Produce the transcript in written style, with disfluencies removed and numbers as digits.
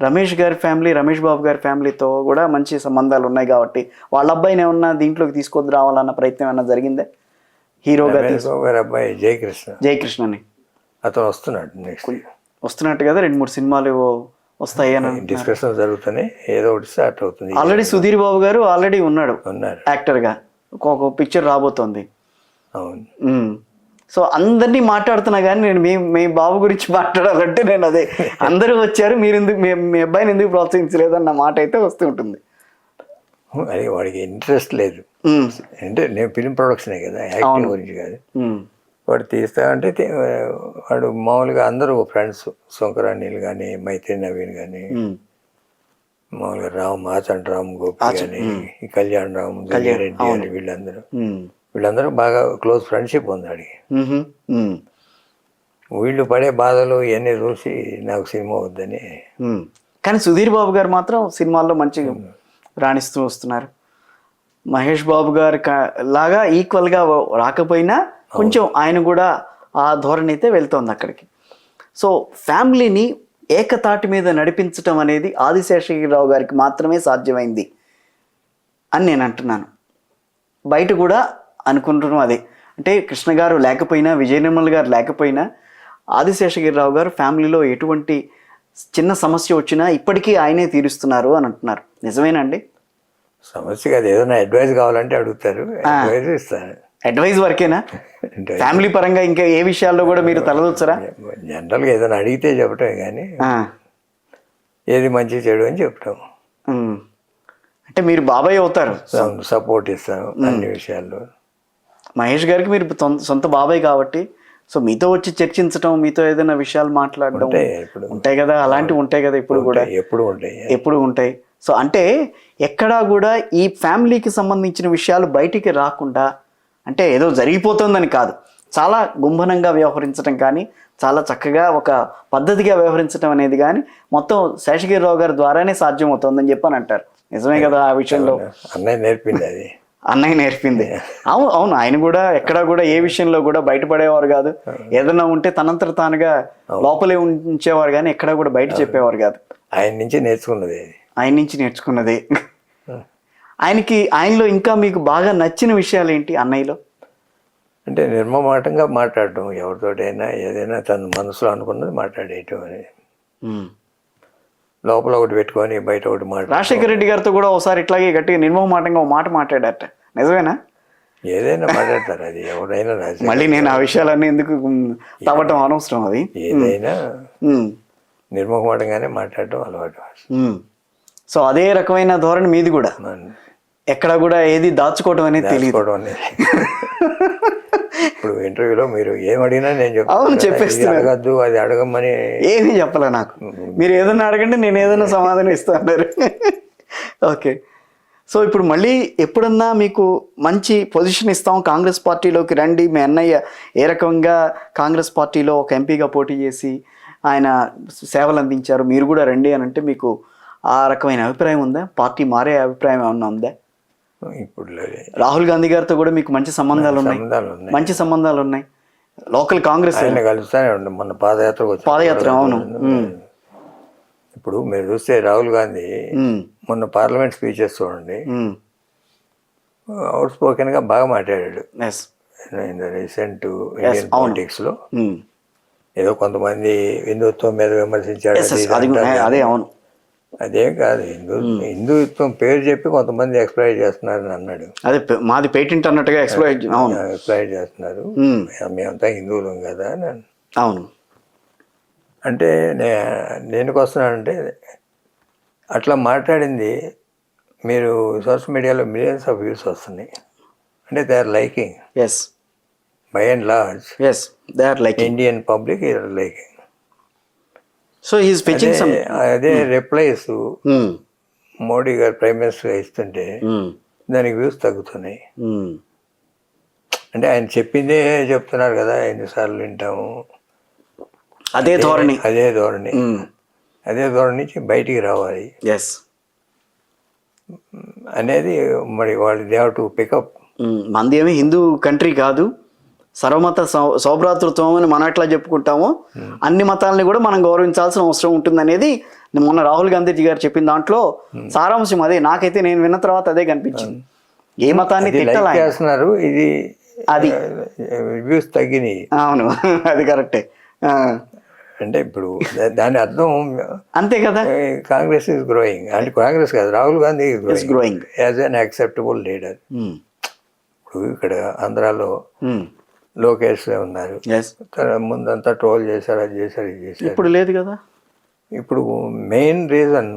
రమేష్ గారి ఫ్యామిలీ, రమేష్ బాబు గారి ఫ్యామిలీతో కూడా మంచి సంబంధాలు ఉన్నాయి కాబట్టి వాళ్ళ అబ్బాయిని ఏమన్నా దీంట్లోకి తీసుకొద్దు రావాలన్న ప్రయత్నం ఏమన్నా జరిగిందే? హీరోగా గారి అబ్బాయి జయకృష్ణని అతను వస్తున్నాడు, నెక్స్ట్ వస్తున్నట్టు కదా, 2-3 సినిమాలు వస్తాయి అని డిస్కషన్ జరుగుతున్నాయి, ఏదో ఒకటి స్టార్ట్ అవుతుంది. ఆల్రెడీ సుధీర్ బాబు గారు ఆల్రెడీ ఉన్నారు యాక్టర్ గా, ఒక పిక్చర్ రాబోతోంది. అవును. సో అందరినీ మాట్లాడుతున్నా కానీ నేను మీ బాబు గురించి మాట్లాడాలంటే నేను అదే, అందరూ వచ్చారు మీరు ఎందుకు మీ అబ్బాయిని ఎందుకు ప్రోత్సహించలేదు అన్న మాట అయితే వస్తూ ఉంటుంది. అది వాడికి ఇంట్రెస్ట్ లేదు, అంటే నేను ఫిల్మ్ ప్రొడక్షనే కదా, యాక్టింగ్ గురించి కాదు. వాడు తీస్తా అంటే వాడు మామూలుగా అందరూ ఫ్రెండ్స్, శంకరాణీలు కానీ, మైత్రి నవీన్ కానీ, మామూలుగా ఆచంట రామ్ గోపి కానీ, కళ్యాణ్ రామ్, రెడ్డి అని వీళ్ళందరూ బాగా క్లోజ్ ఫ్రెండ్షిప్ ఉంది వాడికి. వీళ్ళు పడే బాధలు ఇవన్నీ చూసి నాకు సినిమా వద్దని. కానీ సుధీర్ బాబు గారు మాత్రం సినిమాల్లో మంచిగా రాణిస్తూ వస్తున్నారు. మహేష్ బాబు గారి లాగా ఈక్వల్గా రాకపోయినా కొంచెం ఆయన కూడా ఆ ధోరణి అయితే వెళ్తోంది అక్కడికి. సో ఫ్యామిలీని ఏకతాటి మీద నడిపించటం అనేది ఆదిశేషగిరిరావు గారికి మాత్రమే సాధ్యమైంది అని నేను అంటున్నాను. బయట కూడా అనుకుంటున్నాం అదే, అంటే కృష్ణ గారు లేకపోయినా, విజయ నిర్మల్ గారు లేకపోయినా ఆదిశేషగిరిరావు గారు ఫ్యామిలీలో ఎటువంటి చిన్న సమస్య వచ్చినా ఇప్పటికీ ఆయనే తీరుస్తున్నారు అని అంటున్నారు. నిజమేనండి? సమస్య కాదు, ఏదైనా అడ్వైస్ కావాలంటే అడుగుతారు, అడ్వైస్ ఇస్తారు. అడ్వైస్ వరకేనా? ఫ్యామిలీ పరంగా ఇంకా ఏ విషయాల్లో కూడా మీరు తలదొచ్చరా? జనరల్గా ఏదైనా అడిగితే చెప్పటమే కానీ ఏది మంచి చెడు అని చెప్పటం. అంటే మీరు బాబాయ్ అవుతారు, సపోర్ట్ ఇస్తాను అన్ని విషయాల్లో. మహేష్ గారికి మీరు సొంత బాబాయ్ కాబట్టి, సో మీతో వచ్చి చర్చించడం, మీతో ఏదైనా విషయాలు మాట్లాడడం ఉంటాయి కదా, అలాంటివి ఉంటాయి కదా, ఇప్పుడు కూడా ఎప్పుడు ఉంటాయి. సో అంటే ఎక్కడా కూడా ఈ ఫ్యామిలీకి సంబంధించిన విషయాలు బయటికి రాకుండా, అంటే ఏదో జరిగిపోతుందని కాదు, చాలా గుంభనంగా వ్యవహరించడం కానీ, చాలా చక్కగా ఒక పద్ధతిగా వ్యవహరించడం అనేది కానీ మొత్తం శేషగిరిరావు గారి ద్వారానే సాధ్యం అవుతుందని చెప్పని అంటారు. నిజమే కదా? ఆ విషయంలో అన్నయ్య నేర్పింది, అది అన్నయ్య నేర్పింది. అవును, ఆయన కూడా ఎక్కడా కూడా ఏ విషయంలో కూడా బయటపడేవారు కాదు. ఏదైనా ఉంటే తనంతట తానుగా లోపలే ఉంచేవారు కానీ ఎక్కడా కూడా బయట చెప్పేవారు కాదు. ఆయన నుంచి నేర్చుకున్నది. ఆయనలో ఇంకా మీకు బాగా నచ్చిన విషయాలు ఏంటి అన్నయ్యలో? అంటే నిర్మమాటంగా మాట్లాడటం, ఎవరితోటైనా ఏదైనా తన మనసులో అనుకున్నది మాట్లాడేయటం అనేది. లోపల ఒకటి పెట్టుకొని బయట ఒకటి మాట్లాడు. రాజశేఖర రెడ్డి గారితో కూడా ఒకసారి ఇట్లాగే గట్టిగా నిర్మమాటంగా ఒక మాట మాట్లాడారట, నిజమేనా? ఏదైనా మాట్లాడతారు, అది ఎవరైనా. మళ్ళీ నేను ఆ విషయాలన్నీ ఎందుకు తవ్వటం అనవసరం, అది ఏదైనా నిర్మమాటంగానే మాట్లాడటం అలవాటు. సో అదే రకమైన ధోరణి మీది కూడా, ఎక్కడ కూడా ఏది దాచుకోవడం అనేది తెలియదు. ఇప్పుడు ఇంటర్వ్యూలో మీరు ఏమడిగినా నేను చెప్పేస్తాను, అడగద్దు అది అడగమని ఏమీ చెప్పలే నాకు. మీరు ఏదైనా అడగండి, నేను ఏదైనా సమాధానం ఇస్తాను. ఓకే. సో ఇప్పుడు మళ్ళీ ఎప్పుడన్నా మీకు మంచి పొజిషన్ ఇస్తాం, కాంగ్రెస్ పార్టీలోకి రండి, మీ అన్నయ్య ఏ రకంగా కాంగ్రెస్ పార్టీలో ఒక ఎంపీగా పోటీ చేసి ఆయన సేవలు అందించారు, మీరు కూడా రండి అని అంటే మీకు ఆ రకమైన అభిప్రాయం ఉందా? పార్టీ మారే అభిప్రాయం ఏమన్నా ఉందా? ఇప్పుడు రాహుల్ గాంధీ గారితో కూడా మీకు మంచి సంబంధాలు ఉన్నాయి. లోకల్ కాంగ్రెస్ కలుస్తానే ఉండే, మొన్న పాదయాత్ర. అవును. ఇప్పుడు మీరు చూస్తే రాహుల్ గాంధీ మొన్న పార్లమెంట్ స్పీచెస్ చూడండి, అవుట్ స్పోకెన్ గా బాగా మాట్లాడాడు. రీసెంట్ ఇండియన్ పాలిటిక్స్ లో ఏదో కొంతమంది హిందుత్వం మీద విమర్శించాడు, అదే. అవును, అదేం కాదు, హిందుత్వం పేరు చెప్పి కొంతమంది ఎక్స్ప్లాయిట్ చేస్తున్నారని అన్నాడు. అదే మాది పేటెంట్ అన్నట్టుగా ఎక్స్ప్లాయిట్ చేస్తున్నారు, మేమంతా హిందువులం కదా అని. అవును. అంటే దేనికి వస్తున్నానంటే, అట్లా మాట్లాడింది మీరు సోషల్ మీడియాలో మిలియన్స్ ఆఫ్ వ్యూస్ వస్తున్నాయి, అంటే they are liking. By and large Indian public is liking. So he's pitching some. అదే రిప్లైస్ మోడీ గారు ప్రైమ్ మినిస్టర్ ఇస్తుంటే దానికి వ్యూస్ తగ్గుతున్నాయి. అంటే ఆయన చెప్పిందే చెప్తున్నారు కదా, ఎన్నిసార్లు వింటాము. అదే ధోరణి నుంచి బయటికి రావాలి అనేది మరి వాళ్ళు దే హావ్ టు పికప్. మంది ఏమి హిందూ కంట్రీ కాదు, సర్వమత సౌభ్రాతృత్వం అని మనం ఎట్లా చెప్పుకుంటామో అన్ని మతాలని కూడా మనం గౌరవించాల్సిన అవసరం ఉంటుంది అనేది మొన్న రాహుల్ గాంధీజీ గారు చెప్పిన దాంట్లో సారాంశం అదే. నాకైతే నేను విన్న తర్వాత అదే కనిపించింది. ఏ మతాన్ని తిట్టాలి చేస్తున్నారు, ఇది అది వ్యూస్ తగ్గినాయి. అవును, అది కరెక్టే. అంటే ఇప్పుడు దాని అర్థం అంతే కదా, కాంగ్రెస్ ఈజ్ గ్రోయింగ్. అంటే కాంగ్రెస్ కాదు, Rahul Gandhi is growing as an acceptable leader. ఇప్పుడు ఇక్కడ ఆంధ్రాలో లోకేష్ ఉన్నారు, ముందంతా ట్రోల్ చేశారు, అది చేశారు, ఇది చేశారు. ఇప్పుడు లేదు కదా. ఇప్పుడు మెయిన్ రీజన్